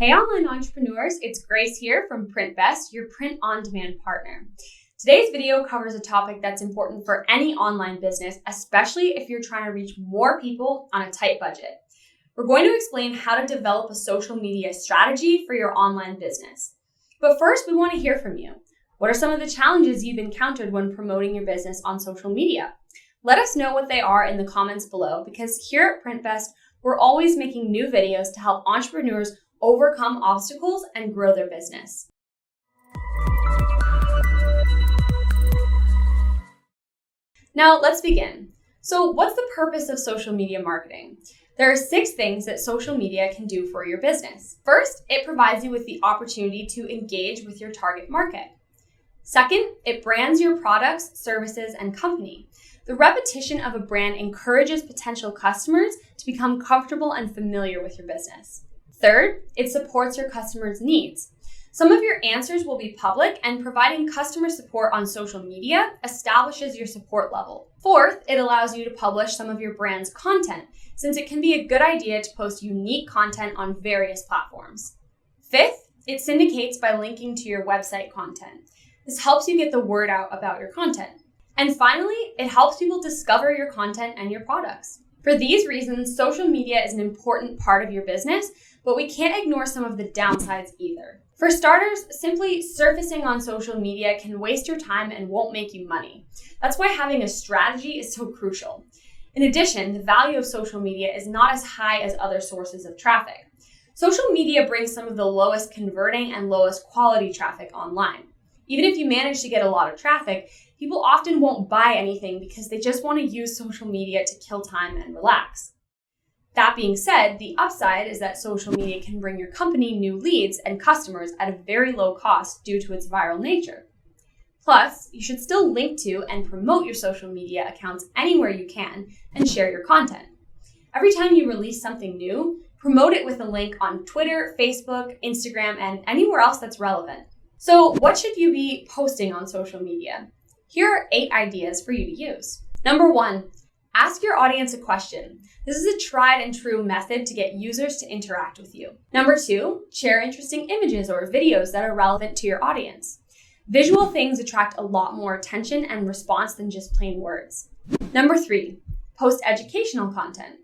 Hey online entrepreneurs, it's Grace here from Printbest, your print-on-demand partner. Today's video covers a topic that's important for any online business, especially if you're trying to reach more people on a tight budget. We're going to explain how to develop a social media strategy for your online business. But first, we want to hear from you. What are some of the challenges you've encountered when promoting your business on social media? Let us know what they are in the comments below, because here at Printbest, we're always making new videos to help entrepreneurs overcome obstacles and grow their business. Now let's begin. So what's the purpose of social media marketing? There are 6 things that social media can do for your business. First, it provides you with the opportunity to engage with your target market. Second, it brands your products, services, and company. The repetition of a brand encourages potential customers to become comfortable and familiar with your business. Third, it supports your customers' needs. Some of your answers will be public, and providing customer support on social media establishes your support level. Fourth, it allows you to publish some of your brand's content, since it can be a good idea to post unique content on various platforms. Fifth, it syndicates by linking to your website content. This helps you get the word out about your content. And finally, it helps people discover your content and your products. For these reasons, social media is an important part of your business, but we can't ignore some of the downsides either. For starters, simply surfacing on social media can waste your time and won't make you money. That's why having a strategy is so crucial. In addition, the value of social media is not as high as other sources of traffic. Social media brings some of the lowest converting and lowest quality traffic online. Even if you manage to get a lot of traffic, people often won't buy anything because they just want to use social media to kill time and relax. That being said, the upside is that social media can bring your company new leads and customers at a very low cost due to its viral nature. Plus, you should still link to and promote your social media accounts anywhere you can and share your content. Every time you release something new, promote it with a link on Twitter, Facebook, Instagram, and anywhere else that's relevant. So what should you be posting on social media? Here are 8 ideas for you to use. Number 1, ask your audience a question. This is a tried and true method to get users to interact with you. Number 2, share interesting images or videos that are relevant to your audience. Visual things attract a lot more attention and response than just plain words. Number 3, post educational content.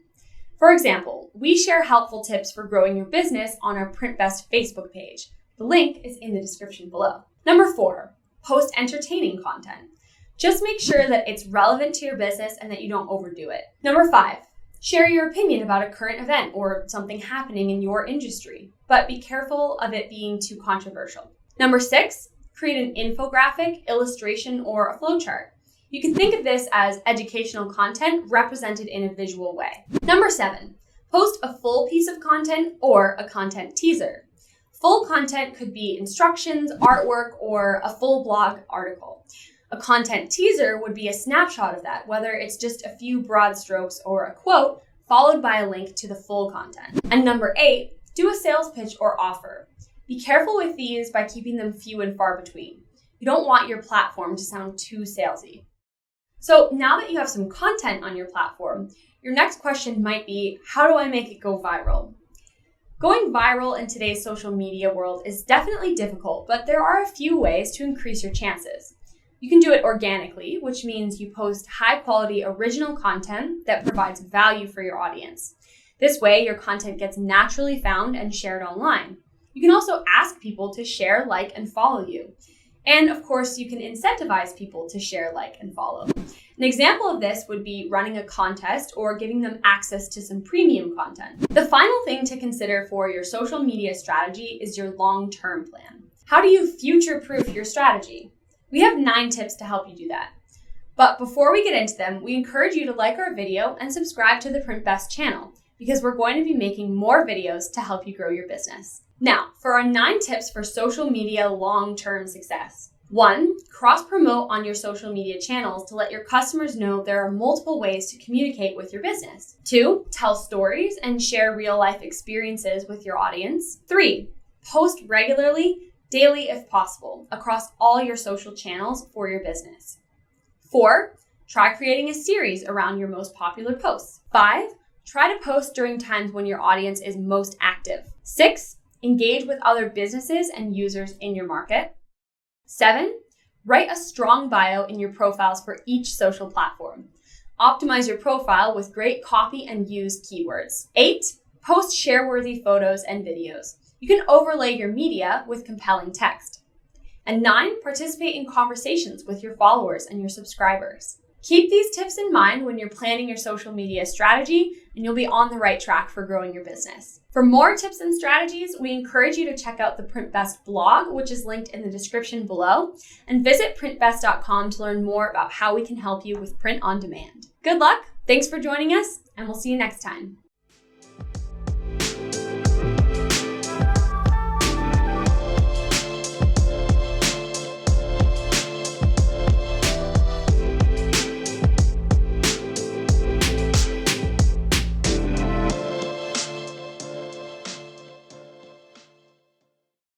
For example, we share helpful tips for growing your business on our Printbest Facebook page. The link is in the description below. Number 4, post entertaining content. Just make sure that it's relevant to your business and that you don't overdo it. Number 5, share your opinion about a current event or something happening in your industry, but be careful of it being too controversial. Number 6, create an infographic, illustration, or a flowchart. You can think of this as educational content represented in a visual way. Number 7, post a full piece of content or a content teaser. Full content could be instructions, artwork, or a full blog article. A content teaser would be a snapshot of that, whether it's just a few broad strokes or a quote, followed by a link to the full content. And number 8, do a sales pitch or offer. Be careful with these by keeping them few and far between. You don't want your platform to sound too salesy. So now that you have some content on your platform, your next question might be, how do I make it go viral? Going viral in today's social media world is definitely difficult, but there are a few ways to increase your chances. You can do it organically, which means you post high-quality original content that provides value for your audience. This way, your content gets naturally found and shared online. You can also ask people to share, like, and follow you. And of course, you can incentivize people to share, like, and follow. An example of this would be running a contest or giving them access to some premium content. The final thing to consider for your social media strategy is your long-term plan. How do you future-proof your strategy? We have 9 tips to help you do that. But before we get into them, we encourage you to like our video and subscribe to the Printbest channel, because we're going to be making more videos to help you grow your business. Now, for our 9 tips for social media long-term success. 1, cross-promote on your social media channels to let your customers know there are multiple ways to communicate with your business. 2, tell stories and share real-life experiences with your audience. 3, post regularly, daily if possible, across all your social channels for your business. 4, try creating a series around your most popular posts. 5, try to post during times when your audience is most active. 6, engage with other businesses and users in your market. 7, write a strong bio in your profiles for each social platform. Optimize your profile with great copy and use keywords. 8, post share-worthy photos and videos. You can overlay your media with compelling text. And 9, participate in conversations with your followers and your subscribers. Keep these tips in mind when you're planning your social media strategy, and you'll be on the right track for growing your business. For more tips and strategies, we encourage you to check out the Printbest blog, which is linked in the description below, and visit printbest.com to learn more about how we can help you with print on demand. Good luck, thanks for joining us, and we'll see you next time.